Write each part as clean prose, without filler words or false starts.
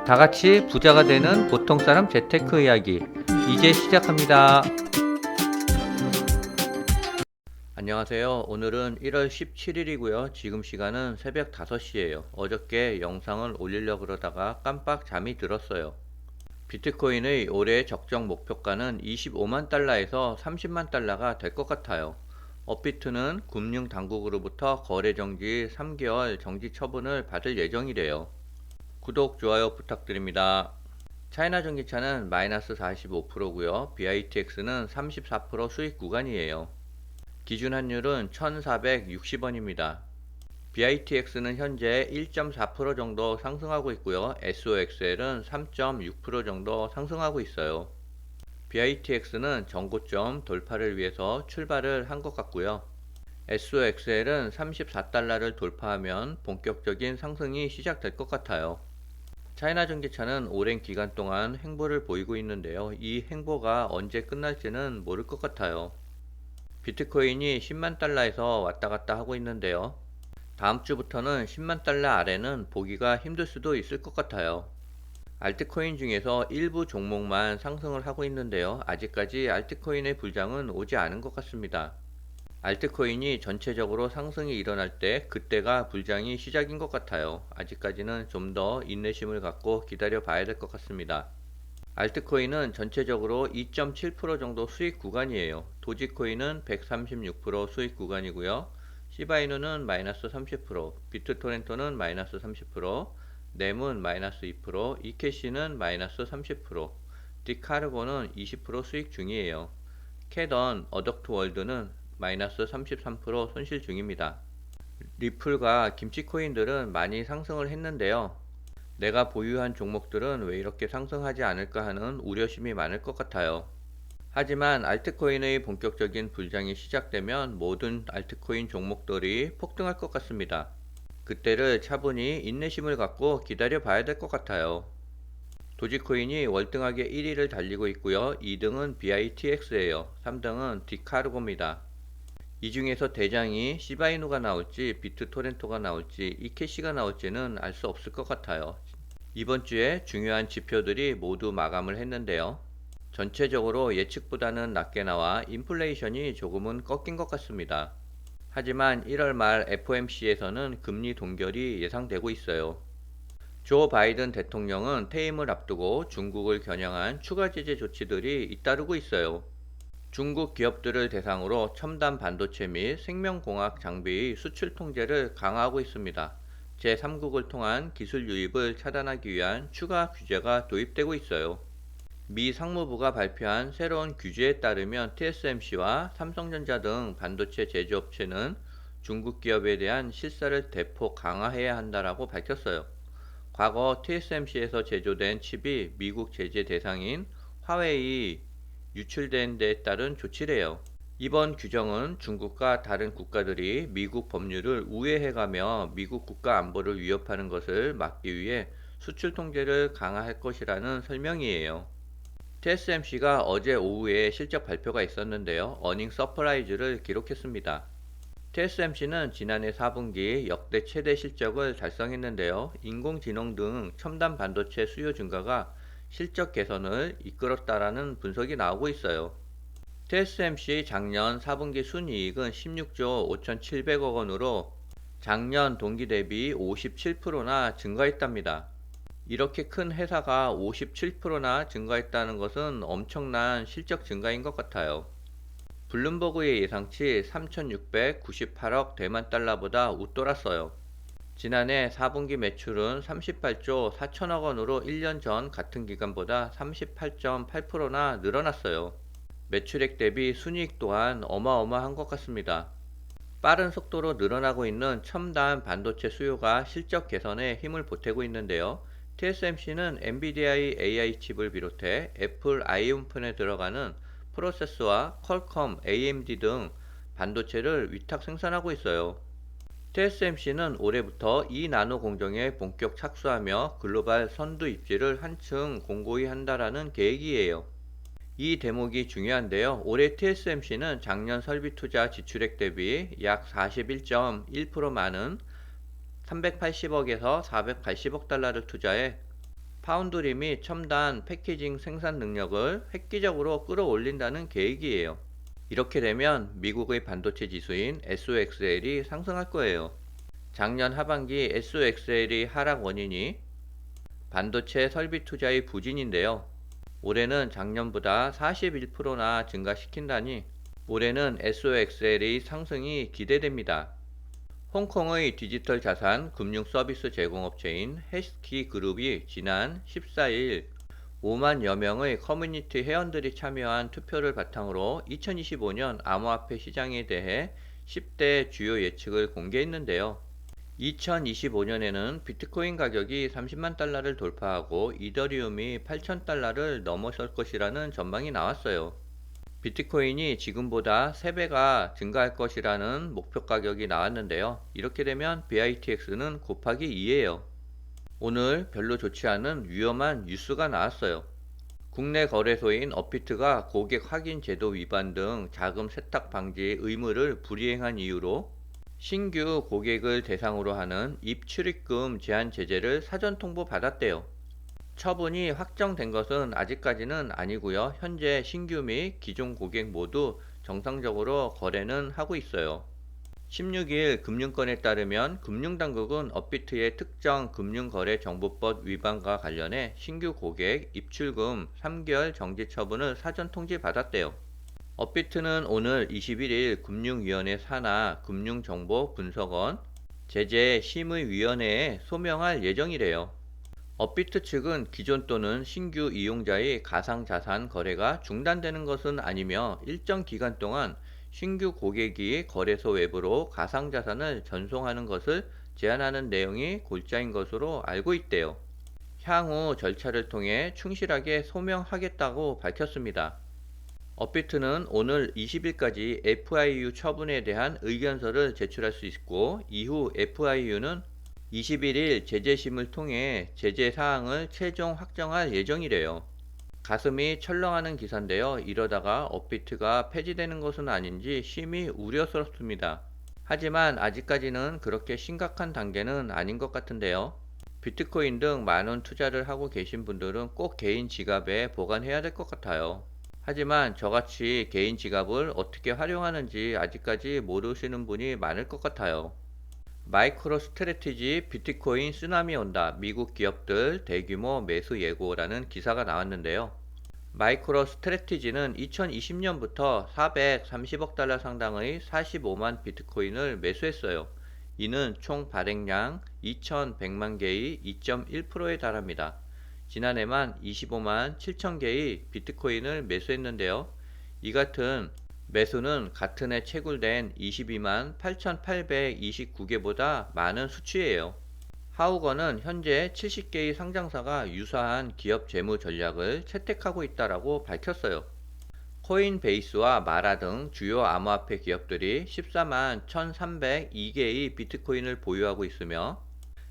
다 같이 부자가 되는 보통 사람 재테크 이야기 이제 시작합니다. 안녕하세요. 오늘은 1월 17일이고요. 지금 시간은 새벽 5시예요. 어저께 영상을 올리려고 그러다가 깜빡 잠이 들었어요. 비트코인의 올해 적정 목표가는 25만 달러에서 30만 달러가 될 것 같아요. 업비트는 금융 당국으로부터 거래 정지 3개월 정지 처분을 받을 예정이래요. 구독, 좋아요 부탁드립니다. 차이나 전기차는 마이너스 45%고요. BITX는 34% 수익 구간이에요. 기준 환율은 1460원입니다. BITX는 현재 1.4% 정도 상승하고 있고요. SOXL은 3.6% 정도 상승하고 있어요. BITX는 전고점 돌파를 위해서 출발을 한 것 같고요. SOXL은 34달러를 돌파하면 본격적인 상승이 시작될 것 같아요. 차이나 전기차는 오랜 기간 동안 횡보를 보이고 있는데요. 이 횡보가 언제 끝날지는 모를 것 같아요. 비트코인이 10만 달러에서 왔다 갔다 하고 있는데요. 다음 주부터는 10만 달러 아래는 보기가 힘들 수도 있을 것 같아요. 알트코인 중에서 일부 종목만 상승을 하고 있는데요. 아직까지 알트코인의 불장은 오지 않은 것 같습니다. 알트코인이 전체적으로 상승이 일어날 때 그때가 불장이 시작인 것 같아요. 아직까지는 좀 더 인내심을 갖고 기다려 봐야 될 것 같습니다. 알트코인은 전체적으로 2.7% 정도 수익 구간이에요. 도지코인은 136% 수익 구간이고요. 시바이누는 마이너스 30%, 비트토렌토는 마이너스 30%, 넴은 마이너스 2%, 이캐시는 마이너스 30%, 디카르고는 20% 수익 중이에요. 캐던, 어덕트월드는 마이너스 33% 손실 중입니다. 리플과 김치코인들은 많이 상승을 했는데요. 내가 보유한 종목들은 왜 이렇게 상승하지 않을까 하는 우려심이 많을 것 같아요. 하지만 알트코인의 본격적인 불장이 시작되면 모든 알트코인 종목들이 폭등할 것 같습니다. 그때를 차분히 인내심을 갖고 기다려 봐야 될 것 같아요. 도지코인이 월등하게 1위를 달리고 있고요. 2등은 BITX예요. 3등은 디카르고입니다. 이 중에서 대장이 시바이누가 나올지 비트토렌토가 나올지 이캐시가 나올지는 알 수 없을 것 같아요. 이번 주에 중요한 지표들이 모두 마감을 했는데요. 전체적으로 예측보다는 낮게 나와 인플레이션이 조금은 꺾인 것 같습니다. 하지만 1월 말 FOMC에서는 금리 동결이 예상되고 있어요. 조 바이든 대통령은 퇴임을 앞두고 중국을 겨냥한 추가 제재 조치들이 잇따르고 있어요. 중국 기업들을 대상으로 첨단 반도체 및 생명공학 장비의 수출 통제를 강화하고 있습니다. 제3국을 통한 기술 유입을 차단하기 위한 추가 규제가 도입되고 있어요. 미 상무부가 발표한 새로운 규제에 따르면 TSMC와 삼성전자 등 반도체 제조업체는 중국 기업에 대한 실사를 대폭 강화해야 한다고 밝혔어요. 과거 TSMC에서 제조된 칩이 미국 제재 대상인 화웨이 유출된 데에 따른 조치래요. 이번 규정은 중국과 다른 국가들이 미국 법률을 우회해가며 미국 국가 안보를 위협하는 것을 막기 위해 수출 통제를 강화할 것이라는 설명이에요. TSMC가 어제 오후에 실적 발표가 있었는데요. 어닝 서프라이즈를 기록했습니다. TSMC는 지난해 4분기 역대 최대 실적을 달성했는데요. 인공지능 등 첨단 반도체 수요 증가가 실적 개선을 이끌었다라는 분석이 나오고 있어요. TSMC 작년 4분기 순이익은 16조 5,700억 원으로 작년 동기 대비 57%나 증가했답니다. 이렇게 큰 회사가 57%나 증가했다는 것은 엄청난 실적 증가인 것 같아요. 블룸버그의 예상치 3,698억 대만 달러보다 웃돌았어요. 지난해 4분기 매출은 38조 4천억 원으로 1년 전 같은 기간보다 38.8%나 늘어났어요. 매출액 대비 순이익 또한 어마어마한 것 같습니다. 빠른 속도로 늘어나고 있는 첨단 반도체 수요가 실적 개선에 힘을 보태고 있는데요. TSMC는 엔비디아의 AI 칩을 비롯해 애플 아이온폰에 들어가는 프로세서와 퀄컴, AMD 등 반도체를 위탁 생산하고 있어요. TSMC는 올해부터 2나노 공정에 본격 착수하며 글로벌 선두 입지를 한층 공고히 한다라는 계획이에요. 이 대목이 중요한데요. 올해 TSMC는 작년 설비 투자 지출액 대비 약 41.1% 많은 380억에서 480억 달러를 투자해 파운드리 및 첨단 패키징 생산 능력을 획기적으로 끌어올린다는 계획이에요. 이렇게 되면 미국의 반도체 지수인 SOXL이 상승할 거예요. 작년 하반기 SOXL이 하락 원인이 반도체 설비 투자의 부진인데요. 올해는 작년보다 41%나 증가시킨다니 올해는 SOXL의 상승이 기대됩니다. 홍콩의 디지털 자산 금융 서비스 제공업체인 해시키 그룹이 지난 14일 5만여 명의 커뮤니티 회원들이 참여한 투표를 바탕으로 2025년 암호화폐 시장에 대해 10대 주요 예측을 공개했는데요. 2025년에는 비트코인 가격이 30만 달러를 돌파하고 이더리움이 8천 달러를 넘어설 것이라는 전망이 나왔어요. 비트코인이 지금보다 3배가 증가할 것이라는 목표 가격이 나왔는데요. 이렇게 되면 BITX는 곱하기 2예요. 오늘 별로 좋지 않은 위험한 뉴스가 나왔어요. 국내 거래소인 업비트가 고객 확인 제도 위반 등 자금 세탁 방지 의무를 불이행한 이유로 신규 고객을 대상으로 하는 입출입금 제한 제재를 사전 통보 받았대요. 처분이 확정된 것은 아직까지는 아니고요. 현재 신규 및 기존 고객 모두 정상적으로 거래는 하고 있어요. 16일 금융권에 따르면 금융당국은 업비트의 특정 금융거래정보법 위반과 관련해 신규 고객 입출금 3개월 정지 처분을 사전 통지받았대요. 업비트는 오늘 21일 금융위원회 산하 금융정보분석원 제재심의위원회에 소명할 예정이래요. 업비트 측은 기존 또는 신규 이용자의 가상자산 거래가 중단되는 것은 아니며 일정 기간 동안 신규 고객이 거래소 외부로 가상자산을 전송하는 것을 제한하는 내용이 골자인 것으로 알고 있대요. 향후 절차를 통해 충실하게 소명하겠다고 밝혔습니다. 업비트는 오늘 20일까지 FIU 처분에 대한 의견서를 제출할 수 있고 이후 FIU는 21일 제재심을 통해 제재 사항을 최종 확정할 예정이래요. 가슴이 철렁하는 기사인데요. 이러다가 업비트가 폐지되는 것은 아닌지 심히 우려스럽습니다. 하지만 아직까지는 그렇게 심각한 단계는 아닌 것 같은데요. 비트코인 등 많은 투자를 하고 계신 분들은 꼭 개인 지갑에 보관해야 될 것 같아요. 하지만 저같이 개인 지갑을 어떻게 활용하는지 아직까지 모르시는 분이 많을 것 같아요. 마이크로 스트래티지 비트코인 쓰나미 온다. 미국 기업들 대규모 매수 예고라는 기사가 나왔는데요. 마이크로 스트래티지는 2020년부터 430억 달러 상당의 45만 비트코인을 매수했어요. 이는 총 발행량 2100만 개의 2.1%에 달합니다. 지난해만 25만 7천 개의 비트코인을 매수했는데요. 이 같은 매수는 같은 해 채굴된 22만 8,829개보다 많은 수치예요. 하우거는 현재 70개의 상장사가 유사한 기업 재무 전략을 채택하고 있다고 밝혔어요. 코인베이스와 마라 등 주요 암호화폐 기업들이 14만 1,302개의 비트코인을 보유하고 있으며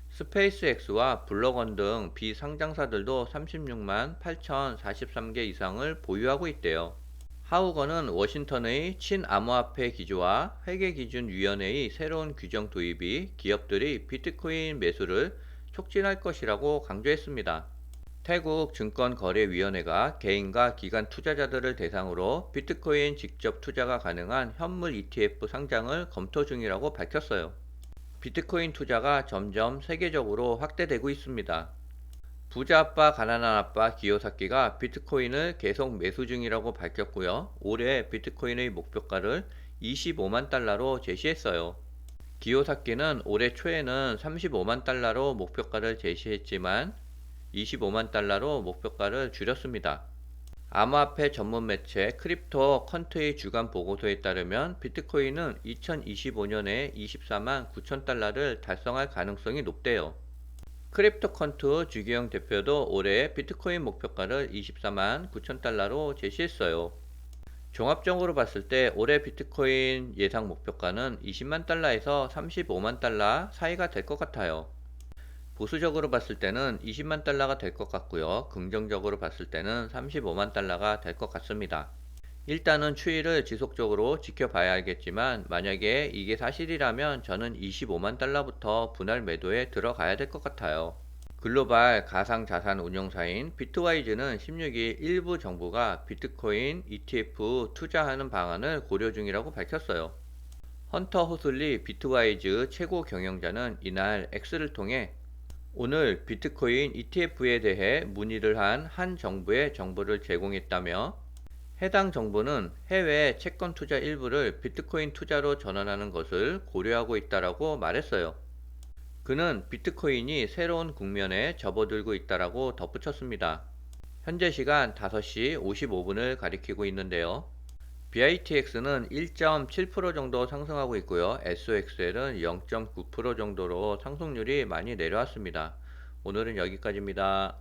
스페이스X와 블록원 등 비상장사들도 36만 8,043개 이상을 보유하고 있대요. 하우거는 워싱턴의 친암호화폐 기조와 회계기준위원회의 새로운 규정 도입이 기업들이 비트코인 매수를 촉진할 것이라고 강조했습니다. 태국 증권거래위원회가 개인과 기관 투자자들을 대상으로 비트코인 직접 투자가 가능한 현물 ETF 상장을 검토 중이라고 밝혔어요. 비트코인 투자가 점점 세계적으로 확대되고 있습니다. 부자 아빠 가난한 아빠 기요사키가 비트코인을 계속 매수 중이라고 밝혔고요. 올해 비트코인의 목표가를 25만 달러로 제시했어요. 기요사키는 올해 초에는 35만 달러로 목표가를 제시했지만 25만 달러로 목표가를 줄였습니다. 암호화폐 전문 매체 크립토 컨트의 주간 보고서에 따르면 비트코인은 2025년에 24만 9천 달러를 달성할 가능성이 높대요. 크립토컨트 주기영 대표도 올해 비트코인 목표가를 24만 9천 달러로 제시했어요. 종합적으로 봤을 때 올해 비트코인 예상 목표가는 20만 달러에서 35만 달러 사이가 될 것 같아요. 보수적으로 봤을 때는 20만 달러가 될 것 같고요. 긍정적으로 봤을 때는 35만 달러가 될 것 같습니다. 일단은 추이를 지속적으로 지켜봐야 알겠지만 만약에 이게 사실이라면 저는 25만 달러부터 분할 매도에 들어가야 될 것 같아요. 글로벌 가상자산 운용사인 비트와이즈는 16일 일부 정부가 비트코인 ETF 투자하는 방안을 고려 중이라고 밝혔어요. 헌터 호슬리 비트와이즈 최고 경영자는 이날 X를 통해 오늘 비트코인 ETF에 대해 문의를 한 정부에 정보를 제공했다며 해당 정부는 해외 채권 투자 일부를 비트코인 투자로 전환하는 것을 고려하고 있다라고 말했어요. 그는 비트코인이 새로운 국면에 접어들고 있다라고 덧붙였습니다. 현재 시간 5시 55분을 가리키고 있는데요. BITX는 1.7% 정도 상승하고 있고요. SOXL은 0.9% 정도로 상승률이 많이 내려왔습니다. 오늘은 여기까지입니다.